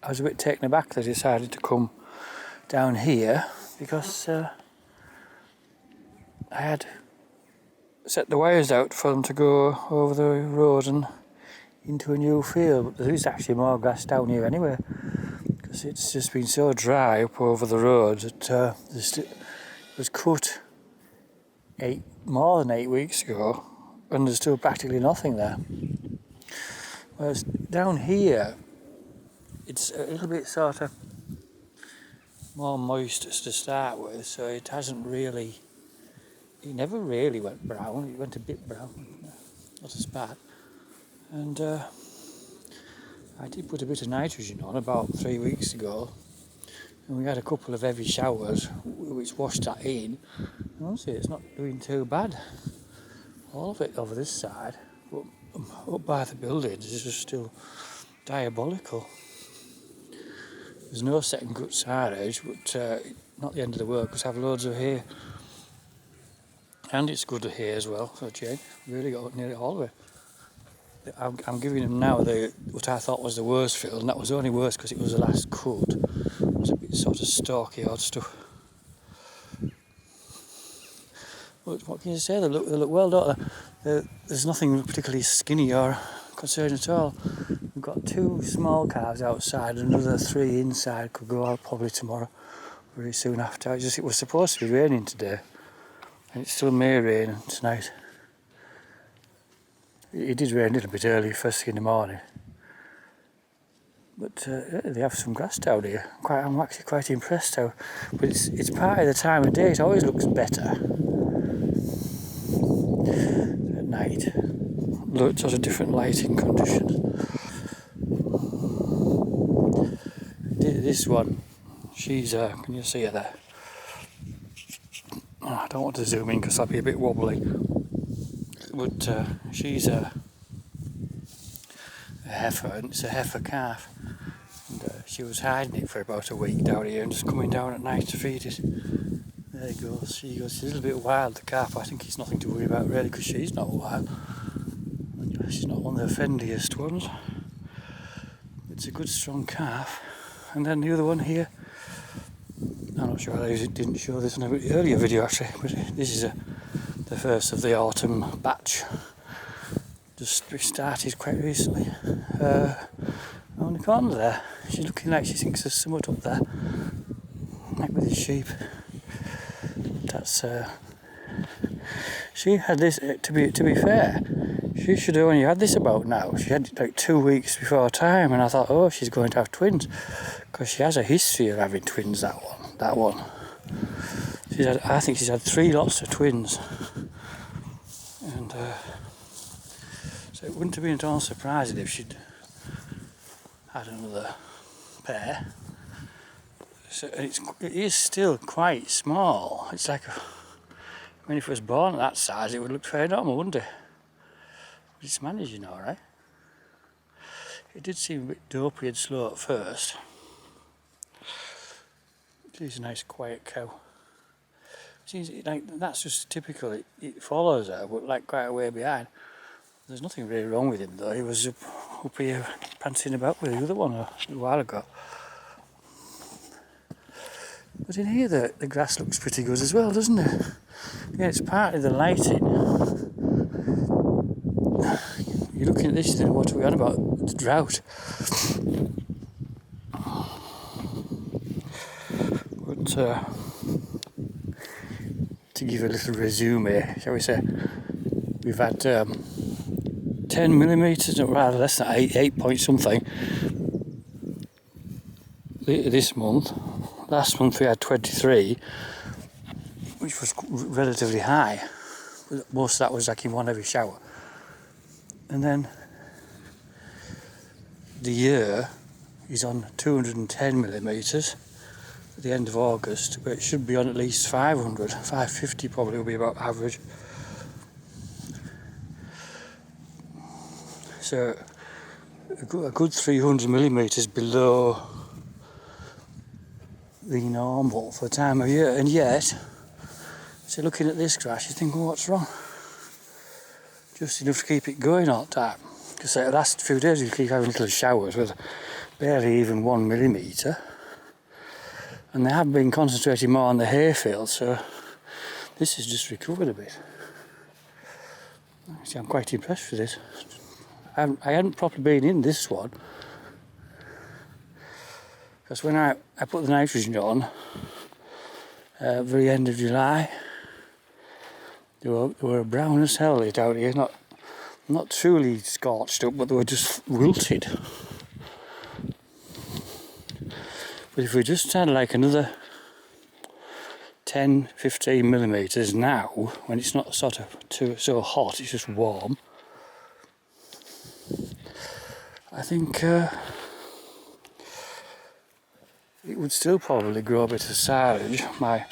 I was a bit taken aback that I decided to come down here because I had set the wires out for them to go over the road and into a new field. But there is actually more grass down here anyway, because it's just been so dry up over the road that it was cut more than 8 weeks ago, and there's still practically nothing there. Whereas down here, it's a little bit sort of more moist to start with, so it never really went brown. It went a bit brown, not as bad. And I did put a bit of nitrogen on about 3 weeks ago, and we had a couple of heavy showers which washed that in. And honestly, it's not doing too bad. All of it over this side, but up by the buildings is just still diabolical. There's no second gut silage, but not the end of the work, because I have loads of hay. And it's good hay as well for a change. Really got nearly all of it. I'm giving them now what I thought was the worst field, and that was only worse because it was the last cut. It was a bit sort of stalky odd stuff. But what can you say? They look well, don't they? There's nothing particularly skinny or concerning at all. We've got 2 small calves outside, another 3 inside. Could go out probably tomorrow, very soon after. It was supposed to be raining today, and it still may rain tonight. It did rain a little bit early, first thing in the morning. But they have some grass down here. I'm actually quite impressed how. But it's part of the time of day. It always looks better at night. Lots of different lighting conditions. This one, she's can you see her there? Oh, I don't want to zoom in because I'll be a bit wobbly. But she's a heifer, and it's a heifer calf. And she was hiding it for about a week down here and just coming down at night to feed it. There it goes. She goes. She's a little bit wild, the calf. I think it's nothing to worry about really, because she's not wild. She's not one of the friendliest ones. It's a good strong calf. And then the other one here, I'm not sure I didn't show this in an earlier video actually, but this is the first of the autumn batch. Just started quite recently. On the corner there, she's looking like she thinks there's someone up there, like with the sheep. That's she had this. To be fair, she should have only had this about now. She had it like 2 weeks before time, and I thought, oh, she's going to have twins, because she has a history of having twins. That one. I think she's had 3 lots of twins, and so it wouldn't have been at all surprising if she'd had another pair. So it is still quite small. It's like, if it was born at that size, it would look fair normal, wouldn't it? But it's managing all right. It did seem a bit dopey and slow at first. She's a nice quiet cow. Seems like that's just typical. It follows her, but like quite a way behind. There's nothing really wrong with him though. He was up here prancing about with the other one a while ago. But in here the grass looks pretty good as well, doesn't it? Yeah, it's partly the lighting. You're looking at this then, what are we on about? The drought. But to give a little resume, shall we say, we've had 10 millimetres, or rather less than 8 point something this month. Last month we had 23, which was relatively high. Most of that was like in one heavy shower. And then the year is on 210 millimetres at the end of August, but it should be on at least 500, 550 probably will be about average. So a good 300 millimetres below the normal for the time of year, and yet, so looking at this grass, you think, well, what's wrong? Just enough to keep it going all the time. Because the last few days we keep having little showers with barely even 1 millimetre, and they have been concentrating more on the hayfield, so this has just recovered a bit. Actually, I'm quite impressed with this. I hadn't properly been in this one, because when I put the nitrogen on very end of July, they were brown as hell out here, not truly scorched up, but they were just wilted. But if we just had like another 10-15 millimetres now, when it's not sort of so hot, it's just warm, I think it would still probably grow a bit of silage. My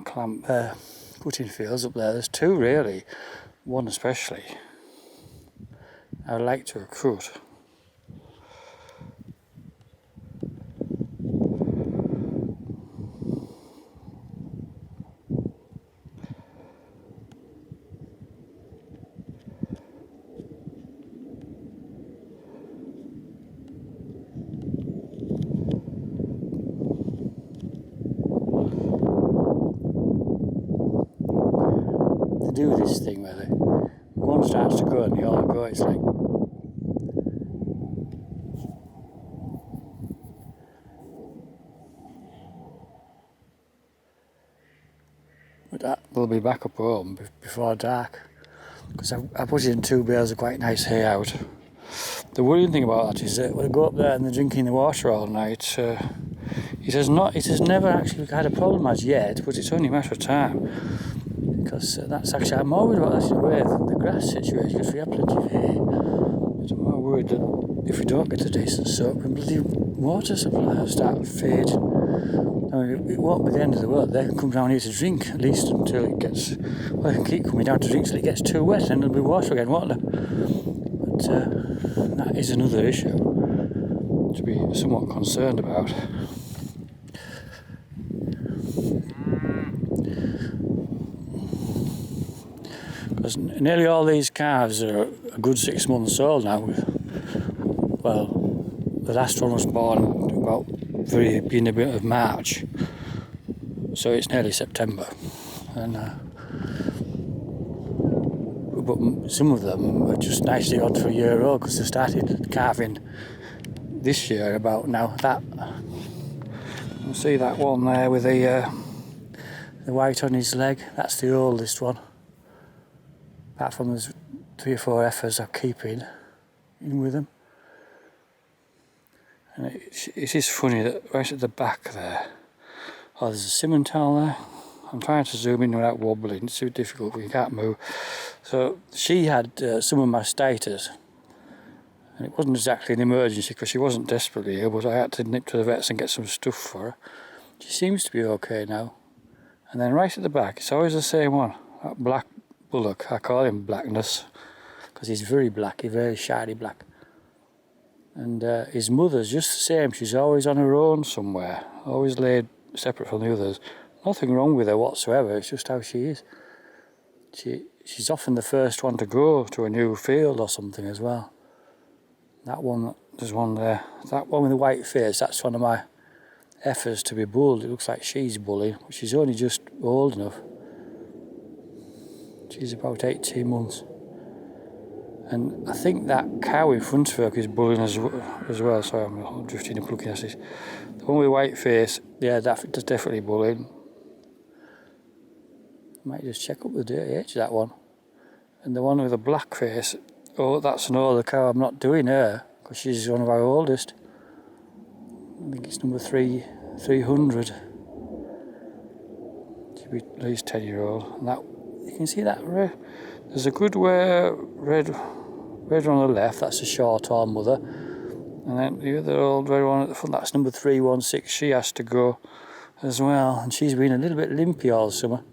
clamp cutting fields up there, there's two really, one especially I would like to have cut. They do this thing where one starts to go and they all go, it's like but they'll be back up home before dark, because I put in 2 bales of quite nice hay out. The worrying thing about that is that when I go up there and they're drinking the water all night, it has never actually had a problem as yet, but it's only a matter of time. Because that's actually, I'm more worried about that in a way than the grass situation, because we have plenty of hay. But I'm more worried that if we don't get a decent soak, then bloody water supply will start fading. I mean, it won't be the end of the world. They can come down here to drink, at least until it gets, well, they can keep coming down to drink till it gets too wet, and there'll be water again, won't there? But that is another issue to be somewhat concerned about. Because nearly all these calves are a good 6 months old now. Well, the last one was born about very beginning of March, so it's nearly September. And but some of them are just nicely on for a year old, because they started calving this year about now. That you see that one there with the white on his leg, that's the oldest one. Apart from there's 3 or 4 heifers I'm keeping in with them. And it is funny that right at the back there, oh, there's a Simmental there. I'm trying to zoom in without wobbling, it's too difficult when you can't move. So she had some of mastitis, and it wasn't exactly an emergency because she wasn't desperately ill, but I had to nip to the vets and get some stuff for her. She seems to be okay now. And then right at the back, it's always the same one, that black bullock. I call him Blackness because he's very black, he's very shiny black. And his mother's just the same, she's always on her own somewhere, always laid separate from the others. Nothing wrong with her whatsoever, it's just how she is. She's often the first one to go to a new field or something as well. That one, there's one there, that one with the white face, that's one of my heifers to be bulled. It looks like she's bulling, but she's only just old enough. She's about 18 months. And I think that cow in front of her is bulling as well. Sorry, I'm drifting and looking at this. The one with the white face, yeah, that's definitely bulling. Might just check up the dirty edge, that one. And the one with the black face, oh, that's an older cow. I'm not doing her because she's one of our oldest. I think it's number 300. She'll be at least 10-year-old. And that, you can see that there's a good red on the left. That's a short arm mother, and then the other old red one at the front. That's number 316. She has to go as well, and she's been a little bit limpy all summer.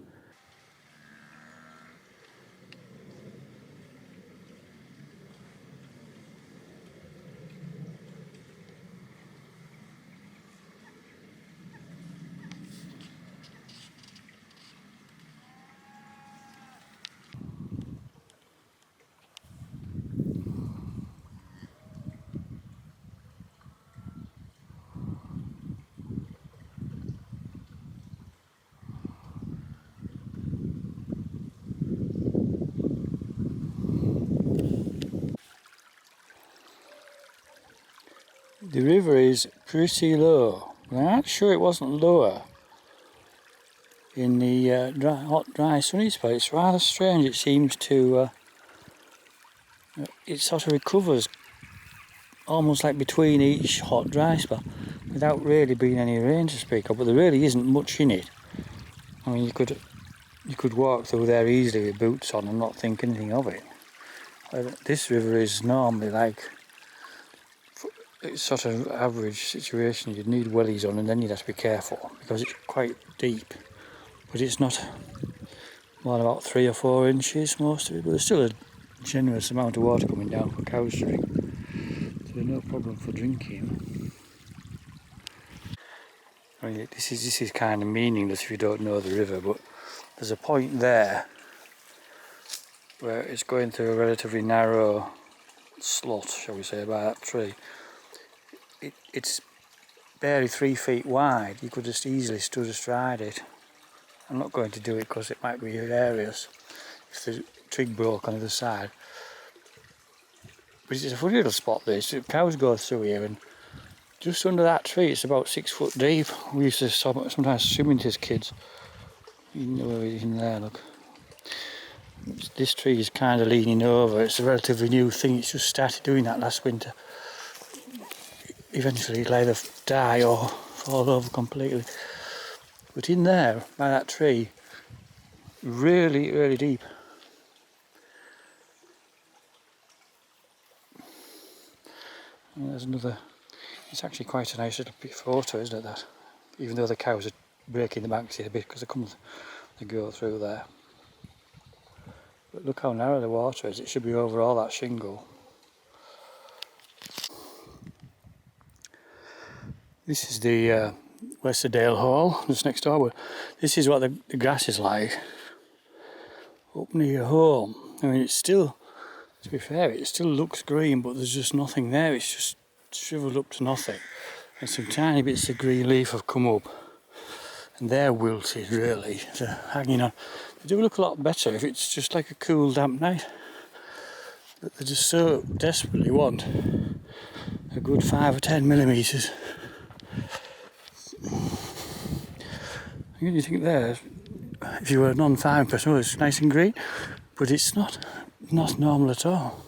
The river is pretty low. I'm not sure it wasn't lower in the hot, dry, sunny spot. It's rather strange. It seems to, it sort of recovers almost like between each hot, dry spell without really being any rain to speak of. But there really isn't much in it. I mean, you could walk through there easily with boots on and not think anything of it. This river is normally like, it's sort of average situation. You'd need wellies on and then you'd have to be careful because it's quite deep. But it's not more than about 3 or 4 inches, most of it. But there's still a generous amount of water coming down for cows to drink. So there's no problem for drinking. I mean, this is kind of meaningless if you don't know the river, but there's a point there where it's going through a relatively narrow slot, shall we say, by that tree. It's barely 3 feet wide. You could just easily stood astride it. I'm not going to do it because it might be hilarious if the twig broke on the other side. But it's a funny little spot this. Cows go through here and just under that tree it's about 6 foot deep. We used to sometimes swim into as kids. You know where it's in there, look. This tree is kind of leaning over. It's a relatively new thing. It's just started doing that last winter. Eventually it'll either die or fall over completely. But in there, by that tree, really, really deep. And there's another. It's actually quite a nice little photo, isn't it? That, even though the cows are breaking the banks here a bit because they go through there. But look how narrow the water is. It should be over all that shingle. This is the Westerdale Hall, just next door. But this is what the grass is like up near home. I mean, it's still, to be fair, it still looks green, but there's just nothing there. It's just shriveled up to nothing. And some tiny bits of green leaf have come up. And they're wilted, really. They're hanging on. They do look a lot better if it's just like a cool, damp night. But they just so desperately want a good 5 or 10 millimetres. You think there, if you were a non-farming person, it's nice and green, but it's not normal at all.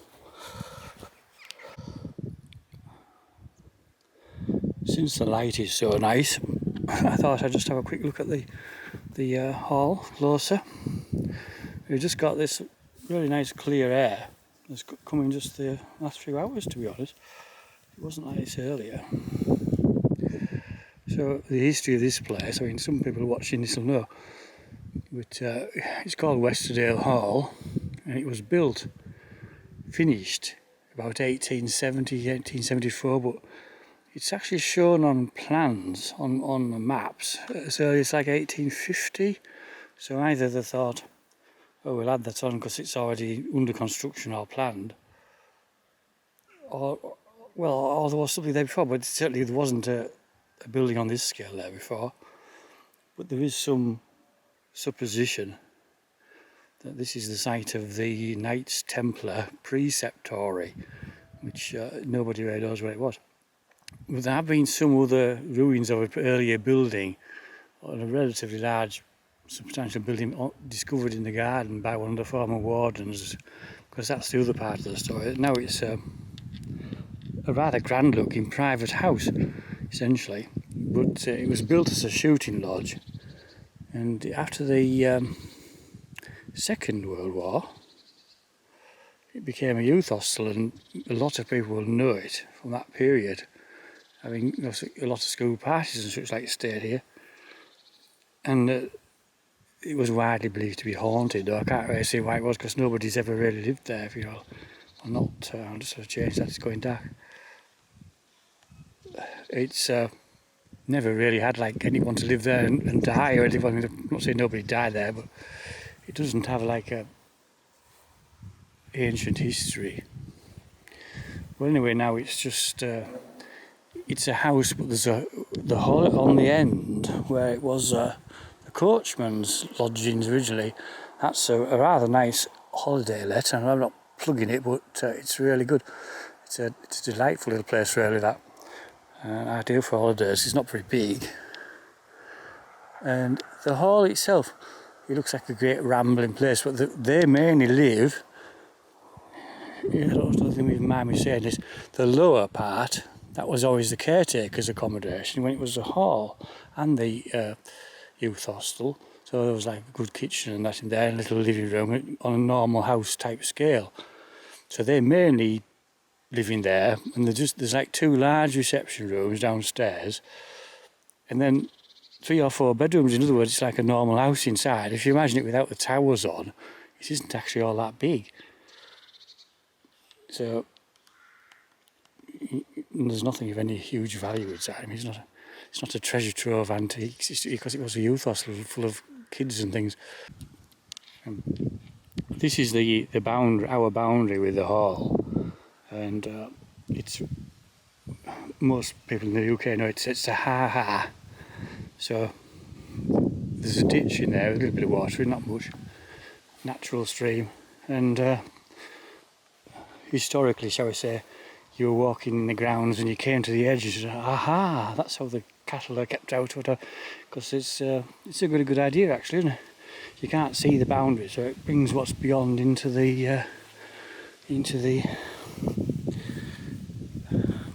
Since the light is so nice, I thought I'd just have a quick look at the hall closer. We've just got this really nice clear air that's coming just the last few hours, to be honest. It wasn't like this earlier. So the history of this place, I mean, some people watching this will know, but it's called Westerdale Hall, and it was finished about 1870, 1874, but it's actually shown on plans, on the maps, so it's like 1850. So either they thought, oh, we'll add that on because it's already under construction or planned, or there was something there before, but certainly there wasn't a building on this scale there before. But there is some supposition that this is the site of the Knights Templar preceptory, which nobody really knows where it was. But there have been some other ruins of an earlier building, or a relatively large, substantial building discovered in the garden by one of the former wardens, because that's the other part of the story. Now it's a rather grand looking private house, essentially, but it was built as a shooting lodge, and after the Second World War it became a youth hostel, and a lot of people will know it from that period. I mean, a lot of school parties and such like stayed here, and it was widely believed to be haunted, though I can't really see why it was, because nobody's ever really lived there, if you know. I'm not, I'll just sort of change that, it's going dark. It's never really had like anyone to live there and die or anything. I mean, I'm not saying nobody died there, but it doesn't have like a ancient history. Well, anyway, now it's just it's a house, but there's the hall on the end where it was the coachman's lodgings originally. That's a rather nice holiday let, and I'm not plugging it, but it's really good. It's a delightful little place, really, that. ideal for holidays. It's not very big, and the hall itself, it looks like a great rambling place, but they mainly live, I don't think we mind me saying this, the lower part, that was always the caretaker's accommodation when it was the hall and the youth hostel. So there was like a good kitchen and that in there, and a little living room on a normal house type scale. So they mainly live in there, and there's like 2 large reception rooms downstairs, and then 3 or 4 bedrooms. In other words, it's like a normal house inside. If you imagine it without the towers on, it isn't actually all that big. So there's nothing of any huge value inside. I mean, it's not a treasure trove of antiques. It's because it was a youth hostel full of kids and things. This is the boundary, our boundary with the hall, and it's, most people in the UK know it's a ha-ha. So there's a ditch in there with a little bit of water, not much, natural stream, and historically, shall we say, you were walking in the grounds and you came to the edge and you said, aha, that's how the cattle are kept out, because it's a really good idea actually, isn't it? You can't see the boundary, so it brings what's beyond into the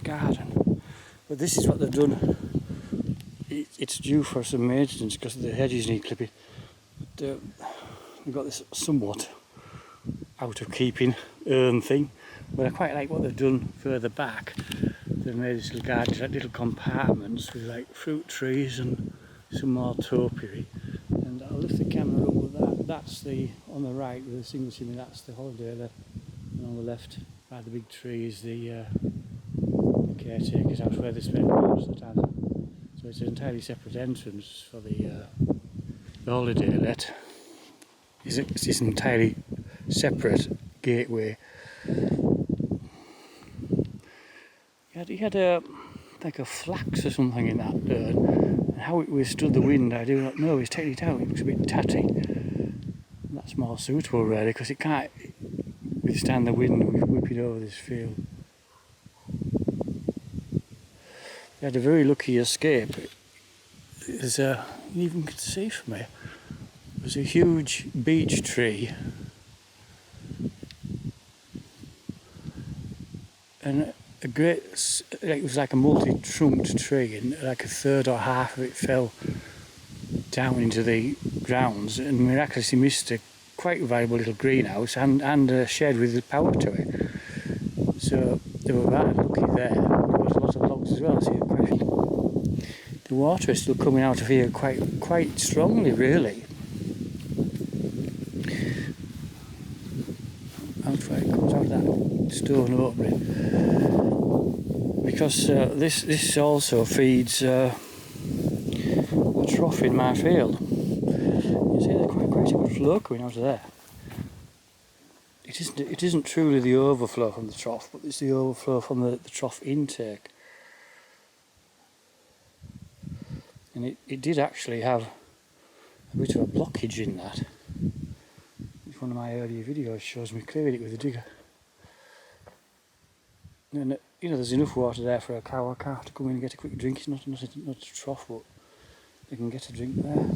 garden. But this is what they've done. It's due for some maintenance because the hedges need clipping. But, we've got this somewhat out of keeping urn thing, but I quite like what they've done further back. They've made this little garden, like little compartments with like fruit trees and some more topiary. And I'll lift the camera up with that's the, on the right with the single chimney, that's the holiday there. And on the left, by the big tree, is the caretaker's house where they spend most of the time. So it's an entirely separate entrance for the holiday let. It's an entirely separate gateway. He had like a flax or something in that urn, and how it withstood the wind I do not know. He's taken it out, it looks a bit tatty. And that's more suitable really, because it can't withstand the wind whipping over this field. He had a very lucky escape. There's you even can see from here, there's a huge beech tree, and a great, it was like a multi-trunked tree, and like a third or half of it fell down into the grounds and miraculously missed a quite valuable little greenhouse and a shed with power to it. So they were rather lucky there. There was a lot of logs as well. I see quite a few. The water is still coming out of here quite strongly, really. That's why it comes out of that stone opening. Because this also feeds a trough in my field. You see there's quite a good flow coming out of there. It isn't truly the overflow from the trough, but it's the overflow from the trough intake. And it did actually have a bit of a blockage in that. One of my earlier videos shows me clearing it with a digger. And you know, there's enough water there for a cow or calf to come in and get a quick drink. It's not a trough, but they can get a drink there.